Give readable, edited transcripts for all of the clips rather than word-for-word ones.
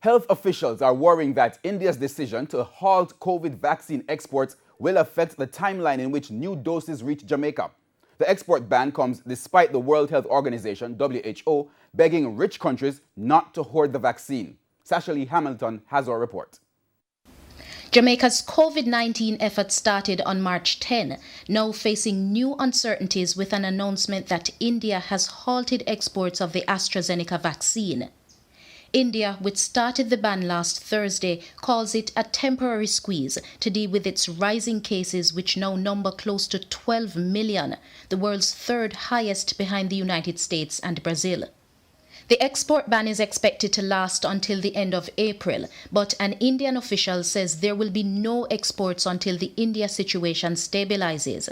Health officials are worrying that India's decision to halt COVID vaccine exports will affect the timeline in which new doses reach Jamaica. The export ban comes despite the World Health Organization, WHO, begging rich countries not to hoard the vaccine. Sasha Lee Hamilton has our report. Jamaica's COVID-19 effort started on March 10, now facing new uncertainties with an announcement that India has halted exports of the AstraZeneca vaccine. India, which started the ban last Thursday, calls it a temporary squeeze to deal with its rising cases, which now number close to 12 million, the world's third highest behind the United States and Brazil. The export ban is expected to last until the end of April, but an Indian official says there will be no exports until the India situation stabilizes.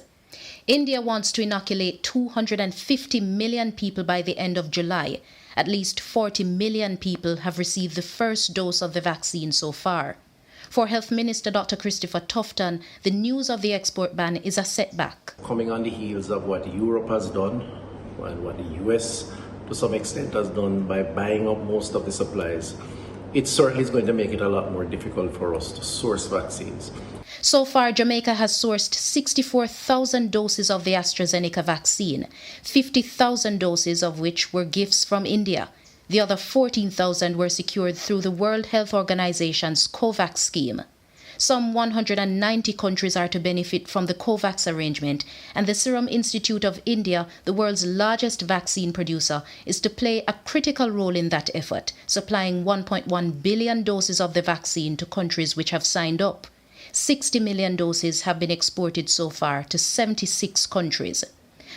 India wants to inoculate 250 million people by the end of July. At least 40 million people have received the first dose of the vaccine so far. For Health Minister Dr. Christopher Tufton, the news of the export ban is a setback. Coming on the heels of what Europe has done and what the US to some extent has done by buying up most of the supplies, it certainly is going to make it a lot more difficult for us to source vaccines. So far, Jamaica has sourced 64,000 doses of the AstraZeneca vaccine, 50,000 doses of which were gifts from India. The other 14,000 were secured through the World Health Organization's COVAX scheme. Some 190 countries are to benefit from the COVAX arrangement, and the Serum Institute of India, the world's largest vaccine producer, is to play a critical role in that effort, supplying 1.1 billion doses of the vaccine to countries which have signed up. 60 million doses have been exported so far to 76 countries.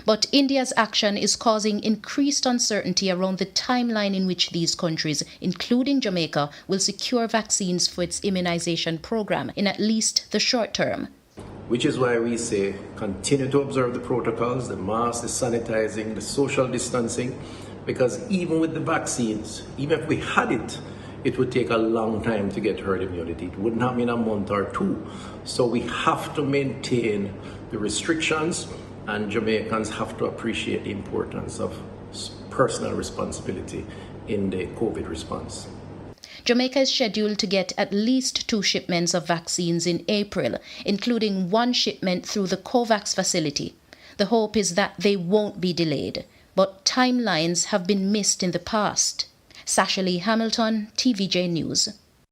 But India's action is causing increased uncertainty around the timeline in which these countries, including Jamaica, will secure vaccines for its immunization program in at least the short term. Which is why we say continue to observe the protocols, the masks, the sanitizing, the social distancing, because even with the vaccines, even if we had it, it would take a long time to get herd immunity. It wouldn't happen in a month or two. So we have to maintain the restrictions, and Jamaicans have to appreciate the importance of personal responsibility in the COVID response. Jamaica is scheduled to get at least 2 shipments of vaccines in April, including 1 shipment through the COVAX facility. The hope is that they won't be delayed, but timelines have been missed in the past. Sasha Lee Hamilton, TVJ News.